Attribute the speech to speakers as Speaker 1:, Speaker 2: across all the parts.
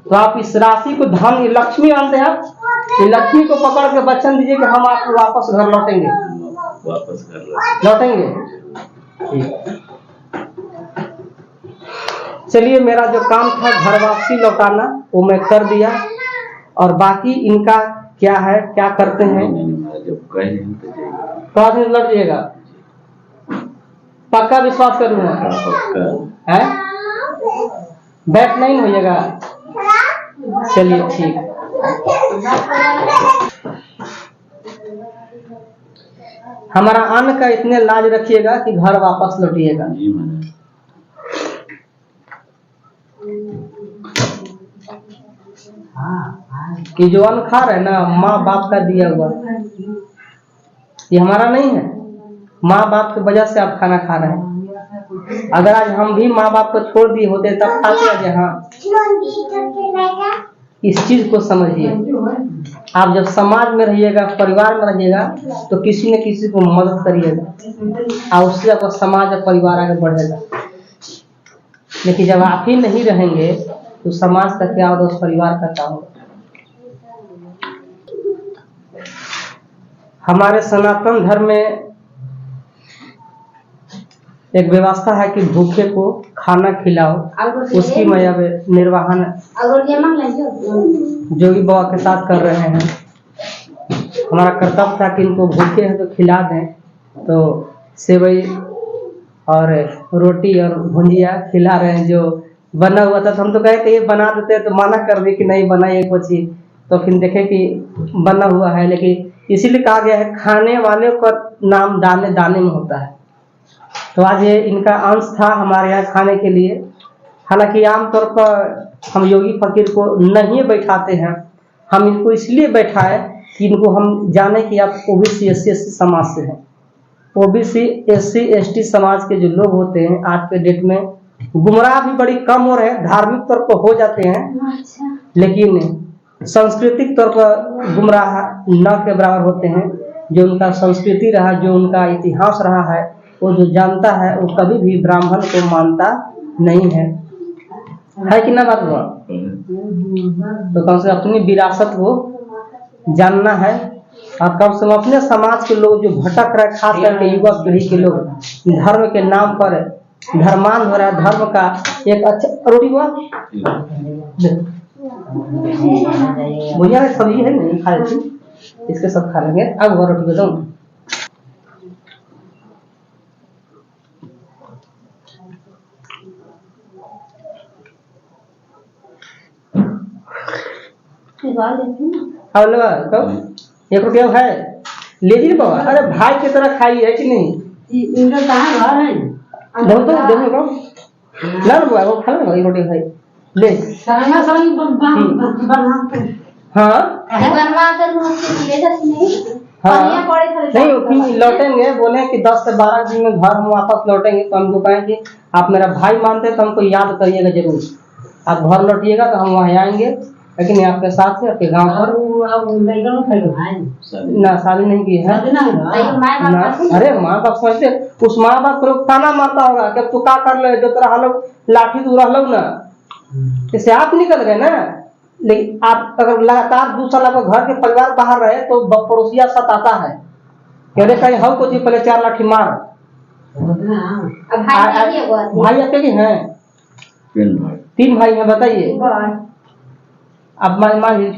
Speaker 1: तो आप इस राशि को धन लक्ष्मी मानते हैं, ये लक्ष्मी को पकड़ के वचन दीजिए कि हम आपको वापस घर लौटेंगे,
Speaker 2: वापस घर
Speaker 1: लौटेंगे। ठीक, चलिए मेरा जो काम था घर वापसी लौटाना वो मैं कर दिया, और बाकी इनका क्या है, क्या करते हैं। तो आदमी लौट जाएगा, पक्का विश्वास करूंगा है, बैठ नहीं होइएगा। चलिए ठीक, हमारा अन्न का इतने लाज रखिएगा कि घर वापस लौटिएगा। कि जो अन्न खा रहे हैं ना, माँ बाप का दिया हुआ, ये हमारा नहीं है, माँ बाप की वजह से आप खाना खा रहे हैं। अगर आज हम भी माँ बाप को छोड़ दिए होते तब खाते आज। हाँ, इस चीज को समझिए। आप जब समाज में रहिएगा, परिवार में रहिएगा, तो किसी न किसी को मदद करिएगा और उससे आपका समाज और परिवार आगे बढ़ेगा। लेकिन जब आप ही नहीं रहेंगे तो समाज का क्या होगा, उस परिवार का क्या होगा। हमारे सनातन धर्म में एक व्यवस्था है कि भूखे को खाना खिलाओ, उसकी मैं अब निर्वाहन जोगी बाबा के साथ कर रहे हैं। हमारा कर्तव्य था कि इनको भूखे हैं तो खिला दें, तो सेवई और रोटी और भुंजिया खिला रहे हैं जो बना हुआ था। तो हम तो कहे कि ये बना देते तो मना कर दी कि नहीं बनाइए कुछ ही, तो फिर देखे कि बना हुआ है। लेकिन इसीलिए कहा गया है खाने वाले का नाम दाने दाने में होता है। तो आज ये इनका अंश था हमारे यहाँ खाने के लिए। हालांकि आमतौर पर हम योगी फकीर को नहीं बैठाते हैं, हम इनको इसलिए बैठाए कि इनको हम जाने कि आप ओबीसी SC ST समाज से हैं। ओबीसी SC ST समाज के जो लोग होते हैं आज के डेट में गुमराह भी बड़ी कम हो रहे हैं, धार्मिक तौर पर हो जाते हैं लेकिन सांस्कृतिक तौर पर गुमराह न के बराबर होते हैं। जो उनका संस्कृति रहा, जो उनका इतिहास रहा है, वो जो जानता है वो कभी भी ब्राह्मण को मानता नहीं है कि ना बात हुआ। तो कम से कम अपनी विरासत को जानना है, और कम से कम अपने समाज के लोग जो भटक रहे, खास करके युवा पीढ़ी के लोग धर्म के नाम पर धर्मान हो रहा है, धर्म का एक अच्छा रोटी हुआ भैया सब्जी है नहीं खा लेती, इसके सब खा लेंगे। अब वो रोटी बताऊँ, अब लगा कब एक रुपया है लीजिए बाबा। अरे भाई की तरह खाई है कि नहीं, इनका कहाँ घर है, देखो तो देखो लड़ बुआ वो खा लो एक रोटी भाई ले। हाँ नहीं लौटेंगे, बोले कि 10 से 12 दिन में घर हम वापस लौटेंगे। तो हमको कहें कि आप मेरा भाई मानते हैं तो हमको याद करिएगा जरूर। आप घर लौटिएगा तो हम वहाँ आएंगे, लेकिन आपके साथ है आपके गांव पर ना शादी नहीं की है ना। अरे माँ बाप समझते, उस माँ बाप को ताना मारता होगा कि तू क्या कर ले, जो तरह लोग लाठी तू रह लो ना, इससे आप निकल गए ना। लेकिन आप अगर लगातार 2 साल आपका घर के परिवार बाहर रहे तो पड़ोसिया सताता है कि अरे कहीं हम को पहले 4 लाठी मार। भाई अकेले हैं, 3 भाई हैं, बताइए। अब मान लीजिए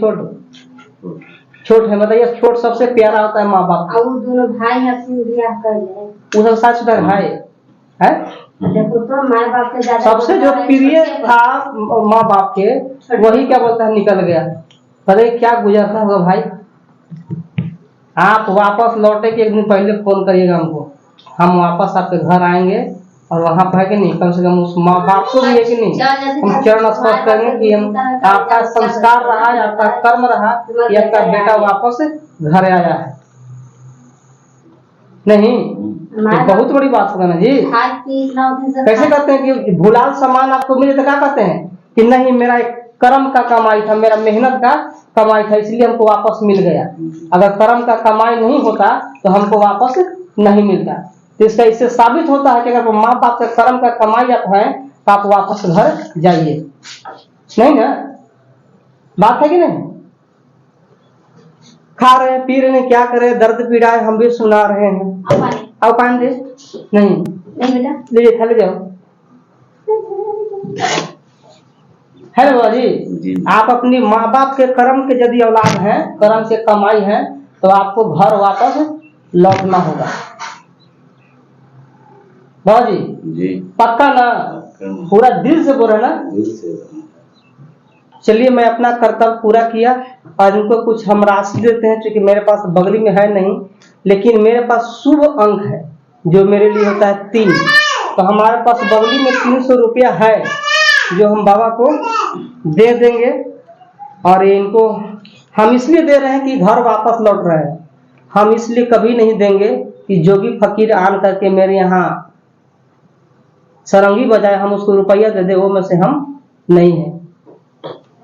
Speaker 1: छोट है, बताइए छोट सबसे प्यारा होता है माँ बाप। दोनों भाई वो सब साथ भाई है, सबसे जो प्रिय था माँ बाप के वही क्या बोलता है निकल गया। बताइए क्या गुजरता होगा भाई। आप वापस लौटे के एक दिन पहले फोन करिएगा हमको, हम वापस आपके घर आएंगे और वहाँ पर है कि नहीं, कम से कम उस माँ बाप को भी है कि नहीं, हम चरण स्पर्श करेंगे कि हम आपका संस्कार रहा, आपका कर्म रहा, या आपका बेटा वापस घर आया है। नहीं तो बहुत बड़ी बात होगा ना जी। कैसे कहते हैं कि भुलाल सामान आपको मिले तो क्या कहते हैं कि नहीं मेरा एक कर्म का कमाई था, मेरा मेहनत का कमाई था, इसलिए हमको वापस मिल गया। अगर कर्म का कमाई नहीं होता तो हमको वापस नहीं मिलता। तो इसका इससे साबित होता है कि अगर माँ बाप से कर्म का कमाई आप है तो आप वापस घर जाइए, नहीं ना। बात है कि नहीं? खा रहे हैं, पी रहे हैं, क्या करें, दर्द पीड़ा है, हम भी सुना रहे हैं। अब पानी दे। नहीं बेटा, ले खा ले जाओ। है ना बाबा जी? आप अपनी माँ बाप के कर्म के यदि औलाद हैं, कर्म से कमाई है, तो आपको घर वापस लौटना होगा। बाबा जी पक्का ना? पूरा दिल से बोल रहे ना? चलिए, मैं अपना कर्तव्य पूरा किया और इनको कुछ हम राशि देते हैं, क्योंकि मेरे पास बगली में है नहीं, लेकिन मेरे पास शुभ अंक है जो मेरे लिए होता है 3। तो हमारे पास बगली में 300 रुपया है जो हम बाबा को दे देंगे। और इनको हम इसलिए दे रहे हैं कि घर वापस लौट रहे हैं। हम इसलिए कभी नहीं देंगे कि जोगी फकीर आन करके मेरे यहाँ सरंगी बजाए हम उसको रुपया दे दे, वो में से हम नहीं है।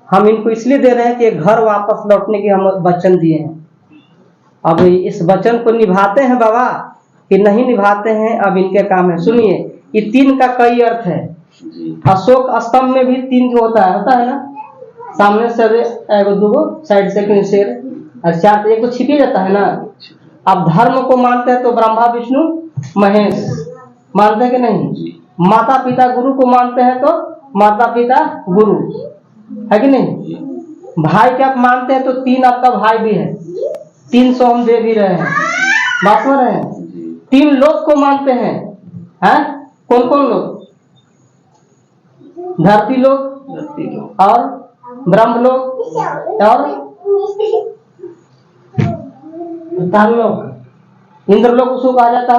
Speaker 1: हम इनको इसलिए दे रहे हैं कि घर वापस लौटने के हम वचन दिए हैं। अब इस वचन को निभाते हैं बाबा कि नहीं निभाते हैं, अब इनके काम है। सुनिए, ये 3 का कई अर्थ है। अशोक स्तंभ में भी 3 जो होता है ना, सामने से एगो दूगो, साइड से कहीं शेर, और 4 एक तो छिपे जाता है ना। अब धर्म को मानते हैं तो ब्रह्मा विष्णु महेश मानते हैं कि नहीं? माता पिता गुरु को मानते हैं तो माता पिता गुरु, है कि नहीं? भाई के आप मानते हैं तो 3 आपका भाई भी है, 300 हम दे भी रहे हैं। बात हो रहे हैं? 3 लोग को मानते हैं। कौन कौन लोग? धरती लोग और ब्रह्म लोग और लोग, इंद्र लोग उसको कहा जाता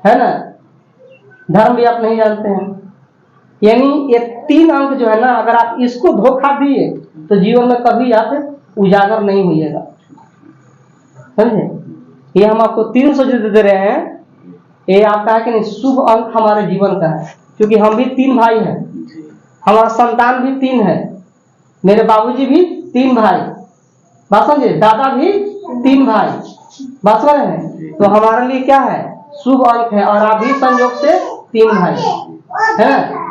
Speaker 1: है ना? धर्म भी आप नहीं जानते हैं। यानी ये 3 अंक जो है ना, अगर आप इसको धोखा दिए तो जीवन में कभी आप उजागर नहीं होइएगा, समझे? ये हम आपको 300 जो दे रहे हैं, ये आपका है कि नहीं, शुभ अंक हमारे जीवन का है। क्योंकि हम भी 3 भाई हैं, हमारा संतान भी 3 है, मेरे बाबूजी भी 3 भाई, बात समझे, दादा भी 3 भाई, बात समझ रहे हैं? तो हमारे लिए क्या है? शुभ अंक है। और अभी संयोग से 3 भाई है ना।